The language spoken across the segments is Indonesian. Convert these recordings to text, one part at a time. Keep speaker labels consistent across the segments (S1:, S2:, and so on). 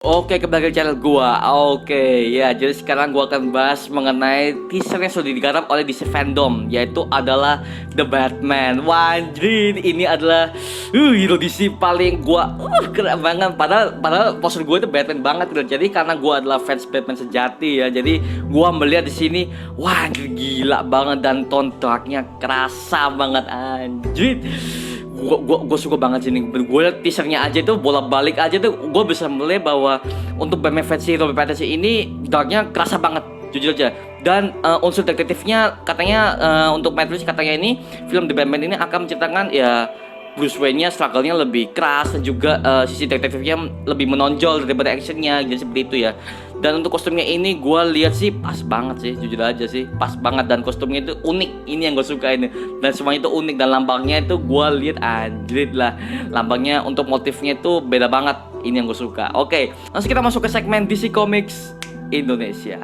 S1: Oke, kembali ke channel gua. Oke, ya, jadi sekarang gua akan bahas mengenai teaser yang sudah digarap oleh DC Fandom, yaitu adalah The Batman. Wajib, ini adalah hero DC paling gua keren banget. Padahal poster gua itu Batman banget gitu. Jadi karena gua adalah fans Batman sejati ya, jadi gua melihat di sini, wah gila banget dan tone darknya kerasa banget anjir. Gue suka banget sih nih. Gue liat teasernya aja tuh bola balik aja tuh gue bisa melihat bahwa untuk Batman versi Robert Pattinson ini darknya kerasa banget jujur aja. Dan unsur detektifnya katanya untuk Matrix katanya ini film The Batman ini akan menceritakan ya Bruce Wayne-nya struggle-nya lebih keras dan juga sisi detektifnya lebih menonjol daripada actionnya, jadi seperti itu ya. Dan untuk kostumnya ini gue lihat sih pas banget sih, jujur aja sih pas banget, dan kostumnya itu unik, ini yang gue suka ini. Dan semuanya itu unik dan lambangnya itu gue lihat anjir lah, lambangnya untuk motifnya itu beda banget, ini yang gue suka. Oke, langsung kita masuk ke segmen DC Comics Indonesia.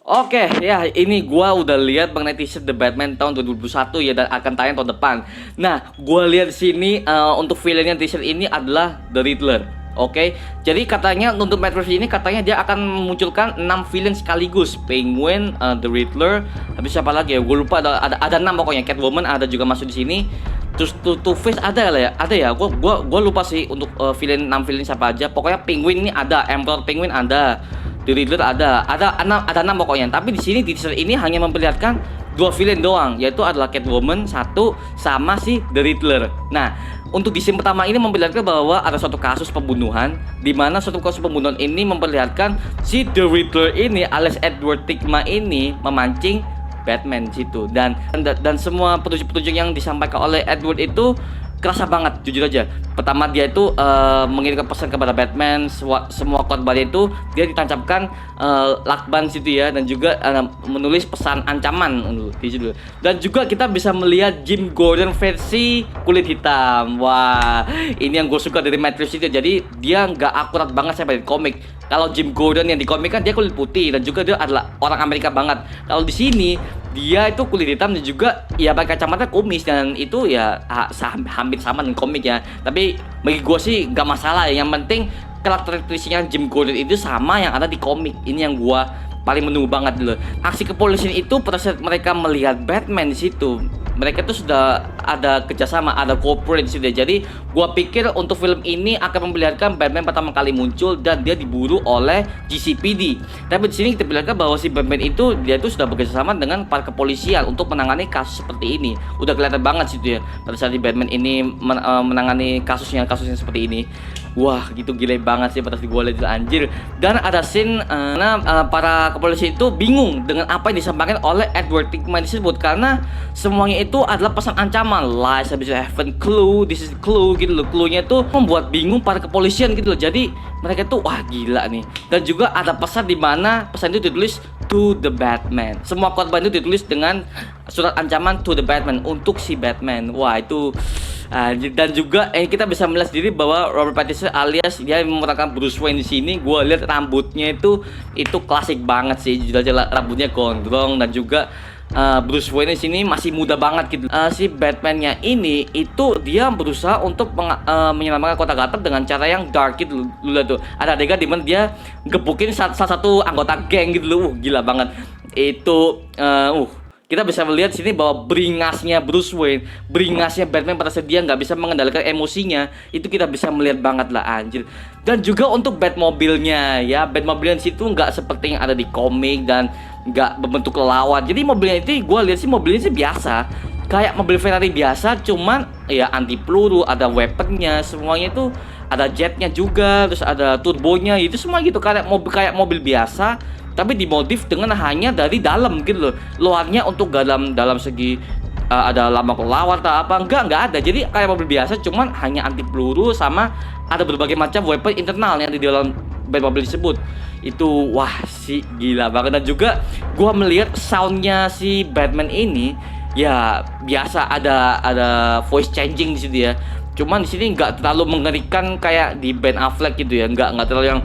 S1: Oke, ya ini gua udah lihat mengenai teaser The Batman tahun 2021 ya, dan akan tayang tahun depan. Nah, gua lihat di sini untuk villainnya teaser ini adalah The Riddler. Oke, jadi katanya untuk Matrix ini katanya dia akan memunculkan 6 villain sekaligus. Penguin, The Riddler, habis siapa lagi ya? Gue lupa, ada 6 pokoknya. Catwoman ada juga masuk di sini. Terus Two-Face ada lah ya? Ada ya? Gua lupa sih untuk villain 6 villain siapa aja. Pokoknya Penguin ini ada, Emperor Penguin ada. The Riddler ada 6 pokoknya. Tapi di sini di teaser ini hanya memperlihatkan 2 villain doang, yaitu adalah Catwoman 1 sama si The Riddler. Nah, untuk di scene pertama ini memperlihatkan bahwa ada suatu kasus pembunuhan, di mana suatu kasus pembunuhan ini memperlihatkan si The Riddler ini alias Edward Nygma ini memancing Batman situ, dan semua petunjuk-petunjuk yang disampaikan oleh Edward itu kerasa banget jujur aja. Pertama dia itu mengirimkan pesan kepada Batman, semua korban itu dia ditancapkan lakban situ ya, dan juga menulis pesan ancaman di situ. Dan juga kita bisa melihat Jim Gordon versi kulit hitam. Wah, ini yang gue suka dari Matrix itu. Jadi dia nggak akurat banget saya di komik. Kalau Jim Gordon yang di komik kan dia kulit putih dan juga dia adalah orang Amerika banget. Kalau di sini dia itu kulit hitam dan juga ya pakai kacamata kumis, dan itu ya hampir sama dengan komik ya. Tapi bagi gue sih nggak masalah ya. Yang penting karakteristiknya Jim Gordon itu sama yang ada di komik. Ini yang gue paling menunggu banget dulu. Aksi kepolisian itu pada saat mereka melihat Batman di situ, mereka tuh sudah ada kerjasama, ada cooperate sudah. Jadi gua pikir untuk film ini akan memperlihatkan Batman pertama kali muncul dan dia diburu oleh GCPD. Tapi di sini kita perlihatkan bahwa si Batman itu dia tuh sudah bekerjasama dengan para kepolisian untuk menangani kasus seperti ini. Udah kelihatan banget situ ya pada saat di Batman ini menangani kasusnya seperti ini. Wah, gitu gile banget sih pada saat gue lihat anjir. Dan ada scene para kepolisian itu bingung dengan apa yang disampaikan oleh Edward Nygma disebut, karena semuanya itu adalah pesan ancaman. Lies, habis itu haven't clue, this is clue gitu loh. Clue-nya itu membuat bingung para kepolisian gitu loh. Jadi mereka tuh wah gila nih. Dan juga ada pesan di mana pesan itu ditulis to the Batman. Semua korban itu ditulis dengan surat ancaman to the Batman, untuk si Batman. Wah, itu dan juga kita bisa melihat sendiri bahwa Robert Pattinson alias dia memerankan Bruce Wayne di sini. Gue lihat rambutnya itu klasik banget sih, jujur aja rambutnya gondrong, dan juga Bruce Wayne di sini masih muda banget gitu. Si Batman-nya ini itu dia berusaha untuk menyelamatkan kota Gotham dengan cara yang dark gitu loh. Tuh ada adegan dimana dia gebukin salah satu anggota geng gitu loh. Gila banget itu. Kita bisa melihat sini bahwa beringasnya Bruce Wayne, beringasnya Batman pada saat dia nggak bisa mengendalikan emosinya, itu kita bisa melihat banget lah anjir. Dan juga untuk Batmobile-nya ya, Batmobile situ nggak seperti yang ada di komik dan nggak berbentuk kelelawar. Jadi mobilnya itu gue lihat sih mobilnya sih biasa, kayak mobil Ferrari biasa, cuman ya anti peluru, ada weaponnya, semuanya itu ada jetnya juga, terus ada turbonya, itu semua gitu kayak mobil biasa, tapi dimodif dengan hanya dari dalam gitu loh. Luarnya untuk dalam segi ada lambang kelawar atau apa, enggak ada. Jadi kayak mobil biasa, cuman hanya anti peluru sama ada berbagai macam weapon internal yang di dalam Batmobile disebut. Itu wah sih gila banget. Dan juga gua melihat soundnya si Batman ini ya biasa, ada voice changing di situ ya. Cuman di sini nggak terlalu mengerikan kayak di Ben Affleck gitu ya, nggak terlalu yang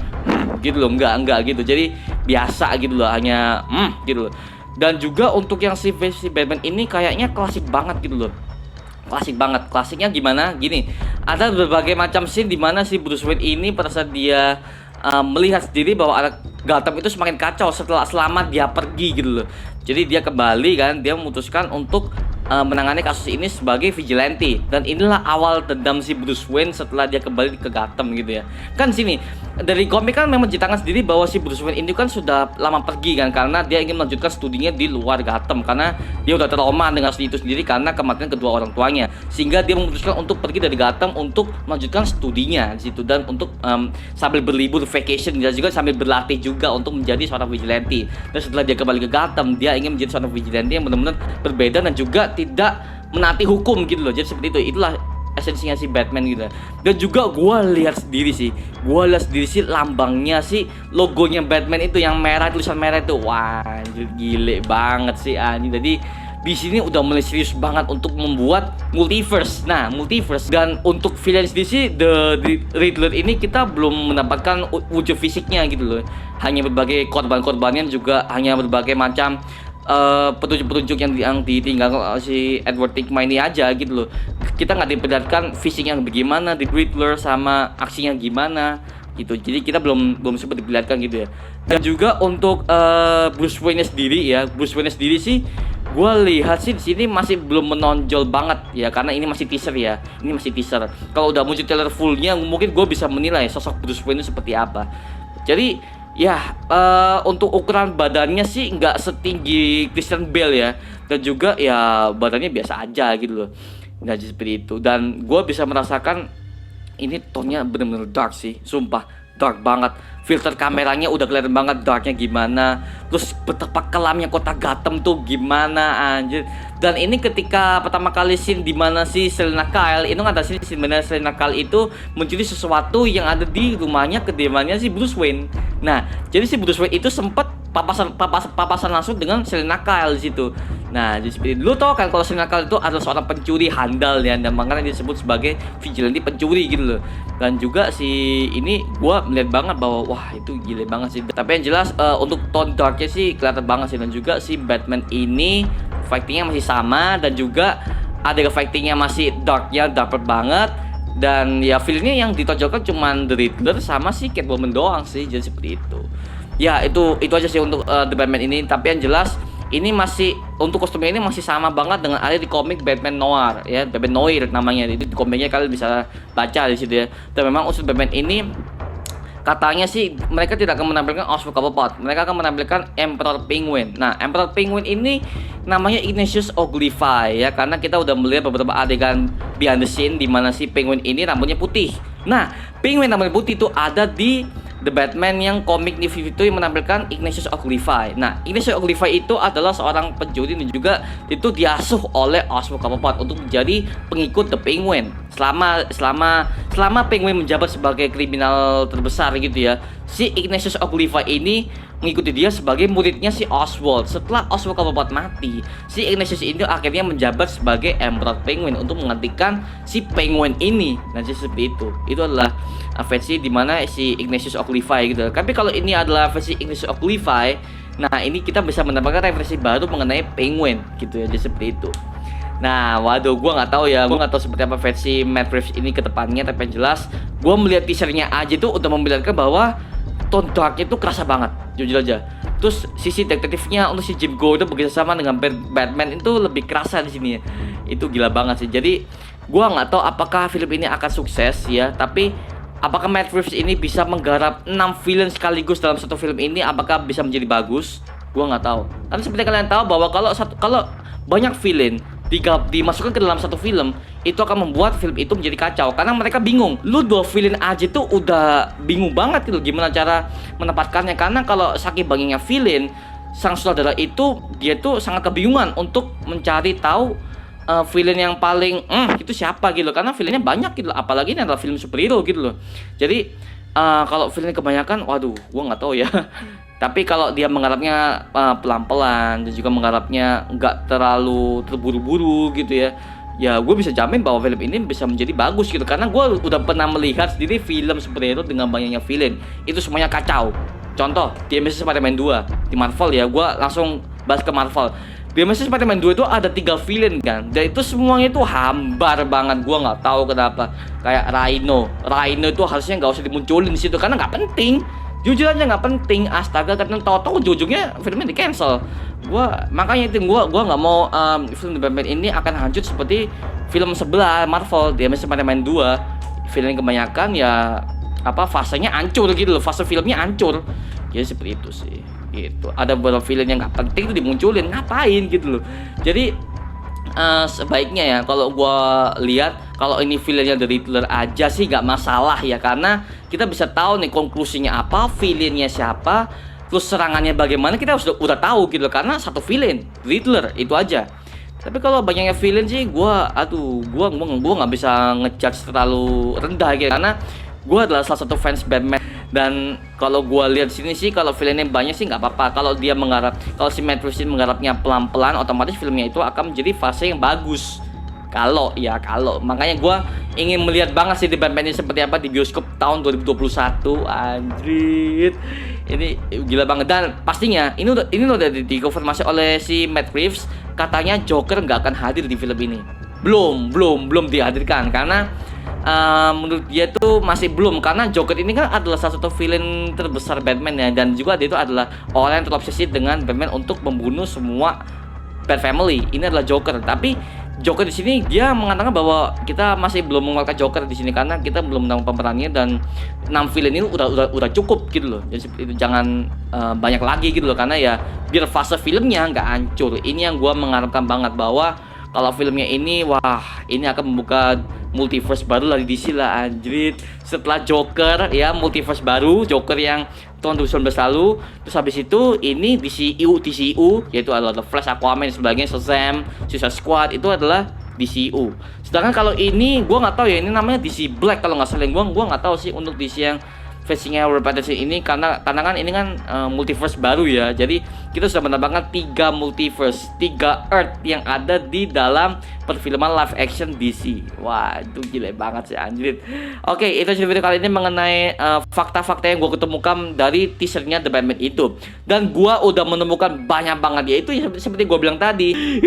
S1: gitu loh, nggak gitu. Jadi biasa gitu loh, hanya gitu loh. Dan juga untuk yang si Batman ini kayaknya klasik banget gitu loh. Klasik banget. Klasiknya gimana? Gini, ada berbagai macam scene di mana si Bruce Wayne ini pada saat dia melihat sendiri bahwa anak Gotham itu semakin kacau selama dia pergi gitu loh. Jadi dia kembali kan, dia memutuskan untuk menangani kasus ini sebagai vigilante, dan inilah awal dendam si Bruce Wayne setelah dia kembali ke Gotham gitu ya. Kan sini dari komik kan memang ceritakan sendiri bahwa si Bruce Wayne ini kan sudah lama pergi kan, karena dia ingin melanjutkan studinya di luar Gotham karena dia udah trauma dengan studi itu sendiri karena kematian kedua orang tuanya, sehingga dia memutuskan untuk pergi dari Gotham untuk melanjutkan studinya di situ, dan untuk sambil berlibur vacation dan juga sambil berlatih juga untuk menjadi seorang vigilante. Dan setelah dia kembali ke Gotham, dia ingin menjadi seorang vigilante yang benar-benar berbeda dan juga tidak menaati hukum gitu loh. Jadi seperti itu, itulah esensinya si Batman gitu. Dan juga gua lihat sendiri sih lambangnya, si logonya Batman itu yang merah, tulisan merah itu, wah anjir, gile banget sih anjing. Jadi di sini udah mulai serius banget untuk membuat multiverse. Nah, multiverse. Dan untuk villain DC The Riddler ini kita belum mendapatkan wujud fisiknya gitu loh. Hanya berbagai korban-korbannya, juga hanya berbagai macam petunjuk-petunjuk yang ditinggalkan si Edward Nygma ini aja gitu loh. Kita nggak diperlihatkan fisiknya bagaimana di Riddler sama aksinya gimana gitu. Jadi kita belum sempat diperlihatkan gitu ya. Dan juga untuk Bruce Wayne sendiri ya, sih gue lihat sih di sini masih belum menonjol banget ya, karena ini masih teaser ya. Ini masih teaser. Kalau udah muncul trailer fullnya mungkin gue bisa menilai sosok Bruce Wayne itu seperti apa. Jadi ya untuk ukuran badannya sih nggak setinggi Christian Bale ya, dan juga ya badannya biasa aja gitu loh, nggak seperti itu. Dan gue bisa merasakan ini tone-nya bener-bener dark sih, sumpah dark banget. Filter kameranya udah kelihatan banget darknya gimana, terus betapa kelamnya kota Gotham tuh gimana anjir. Dan ini ketika pertama kali scene di mana si Selina Kyle itu, ada scene mana Selina Kyle itu mencuri sesuatu yang ada di rumahnya, kediamannya si Bruce Wayne. Nah, jadi si Bruce Wayne itu sempat papasan langsung dengan Selina Kyle di situ. Nah, jadi seperti lu tau kan kalau Selina Kyle itu adalah seorang pencuri handal ya, dan makanya disebut sebagai vigilante pencuri gitu loh. Dan juga si ini gua melihat banget bahwa wah itu gile banget sih. Tapi yang jelas untuk tone darknya sih kelihatan banget sih. Dan juga si Batman ini fightingnya masih sama, dan juga ada fightingnya masih darknya dapet banget. Dan ya filmnya yang ditonjolkan cuman The Riddler sama si Catwoman doang sih, jadi seperti itu. Ya itu aja sih untuk The Batman ini. Tapi yang jelas ini masih untuk kostumnya ini masih sama banget dengan ada di komik Batman Noir ya, Batman Noir namanya. Itu di komiknya kalian bisa baca di situ ya. Dan memang unsur Batman ini katanya sih mereka tidak akan menampilkan Oswald Cobblepot, mereka akan menampilkan Emperor Penguin. Nah, Emperor Penguin ini namanya Ignatius Ogilvy ya, karena kita udah melihat beberapa adegan behind the scene di mana si Penguin ini rambutnya putih. Nah, Penguin rambutnya putih itu ada di The Batman yang komik New 52 yang menampilkan Ignatius Ogilvy. Nah, Ignatius Ogilvy itu adalah seorang pencuri dan juga itu diasuh oleh Oswald Cobblepot untuk menjadi pengikut The Penguin. Selama Penguin menjabat sebagai kriminal terbesar gitu ya, si Ignatius Ogilvy ini mengikuti dia sebagai muridnya si Oswald. Setelah Oswald Cobblepot mati, si Ignatius ini akhirnya menjabat sebagai Emperor Penguin untuk menggantikan si Penguin ini. Nah, seperti itu. Itu adalah versi dimana si Ignatius Ogilvy gitu. Tapi kalau ini adalah versi Ignatius Ogilvy, nah ini kita bisa mendapatkan referensi baru mengenai Penguin gitu ya, jadi seperti itu. Nah, waduh, gue nggak tahu ya, gue nggak tahu seperti apa versi Matt Reeves ini ke depannya. Tapi yang jelas, gue melihat teasernya aja tuh udah memperlihatkan bahwa tone dark itu kerasa banget, jujur aja. Terus sisi detektifnya untuk si Jim Gordon bekerja sama dengan Batman itu lebih kerasa di sini ya. Itu gila banget sih. Jadi gue nggak tahu apakah film ini akan sukses ya, tapi apakah Matt Reeves ini bisa menggarap 6 villain sekaligus dalam satu film ini, apakah bisa menjadi bagus? Gue nggak tahu. Karena seperti kalian tahu bahwa kalau banyak villain dimasukkan ke dalam satu film, itu akan membuat film itu menjadi kacau karena mereka bingung. Lu 2 villain aja tuh udah bingung banget gitu gimana cara menempatkannya, karena kalau saking banyaknya villain, sang sutradara itu dia tuh sangat kebingungan untuk mencari tahu villain yang paling itu siapa gitu, karena villainnya banyak gitu, apalagi ini adalah film superhero gitu loh. Jadi kalau feeling kebanyakan, waduh, gua nggak tahu ya. Tapi kalau dia menggarapnya pelan-pelan dan juga menggarapnya nggak terlalu terburu-buru gitu ya, ya gue bisa jamin bahwa film ini bisa menjadi bagus gitu. Karena gue udah pernah melihat sendiri film superhero dengan banyaknya villain, itu semuanya kacau. Contoh di Amazing Spider-Man 2 di Marvel ya, gue langsung bahas ke Marvel. Di Amazing Spider-Man 2 itu ada 3 villain kan, dan itu semuanya itu hambar banget. Gue nggak tahu kenapa. Kayak Rhino itu harusnya nggak usah dimunculin di situ karena nggak penting. Jujur aja nggak penting, astaga, karena tau-tau ujung-ujungnya filmnya di cancel. Makanya itu gua nggak mau film The Batman ini akan hancur seperti film sebelah Marvel di Amazing Spider-Man 2. Film kebanyakan ya fasenya hancur gitu loh, fase filmnya hancur. Ya seperti itu sih. Itu ada beberapa film yang nggak penting itu dimunculin, ngapain gitu loh. Jadi sebaiknya ya kalau gua lihat, kalau ini villainnya The Riddler aja sih nggak masalah ya, karena kita bisa tahu nih konklusinya apa, villainnya siapa, terus serangannya bagaimana, kita udah tahu gitu loh, karena satu villain Riddler itu aja. Tapi kalau banyaknya villain sih gua nggak bisa ngejudge terlalu rendah gitu, karena gua adalah salah satu fans Batman. Dan kalau gue lihat sini sih, kalau villainnya banyak sih nggak apa-apa. Kalau dia kalau si Matt Reeves menggarapnya pelan-pelan, otomatis filmnya itu akan menjadi fase yang bagus. Kalau makanya gue ingin melihat banget sih di Batman ini seperti apa di bioskop tahun 2021. Anjir, ini gila banget. Dan pastinya ini udah dikonfirmasi oleh si Matt Reeves, katanya Joker nggak akan hadir di film ini. Belum dihadirkan karena menurut dia tuh masih belum, karena Joker ini kan adalah salah satu villain terbesar Batman ya, dan juga dia itu adalah orang yang terobsesi dengan Batman untuk membunuh semua Bat Family. Ini adalah Joker, tapi Joker di sini dia mengatakan bahwa kita masih belum mengeluarkan Joker di sini karena kita belum menemukan pemerannya, dan 6 villain ini udah cukup gitu loh. Jadi itu jangan banyak lagi gitu loh, karena ya biar fase filmnya nggak hancur. Ini yang gua mengharapkan banget, bahwa kalau filmnya ini, wah, ini akan membuka multiverse baru lah di DC lah, anjrit. Setelah Joker ya, multiverse baru, Joker yang tahun 2019 lalu. Terus habis itu ini DCU, yaitu adalah The Flash, Aquaman, dan sebagainya, Shazam, Suicide Squad, itu adalah DCU. Sedangkan kalau ini gua nggak tahu ya, ini namanya DC Black kalau nggak salah. Gua nggak tahu sih untuk DC yang versinya Robert Pattinson ini, karena kan ini kan multiverse baru ya. Jadi kita sudah menambahkan 3 multiverse, 3 Earth yang ada di dalam perfilman live action DC. Wah, itu gila banget sih, anjir. Oke, itu video kali ini mengenai fakta-fakta yang gue ketemukan dari teasernya The Batman itu. Dan gue udah menemukan banyak banget, ya itu seperti gue bilang tadi.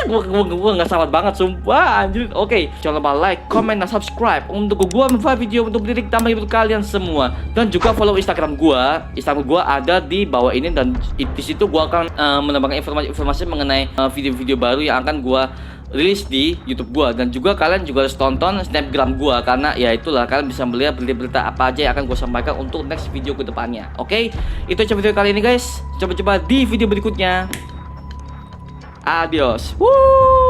S1: Gue nggak sabar banget, sumpah, anjir. Oke, jangan lupa like, comment, dan subscribe untuk gue membuat video untuk mendidik tambah hidup kalian semua. Dan juga follow Instagram gue ada di bawah ini, dan di situ gue akan menambahkan informasi mengenai video-video baru yang akan gue rilis di YouTube gue. Dan juga kalian juga harus tonton Snapgram gue, karena ya itulah kalian bisa melihat berita-berita apa aja yang akan gue sampaikan untuk next video ke depannya. Oke, itu aja video kali ini guys. Coba-coba di video berikutnya. Adios. Woo!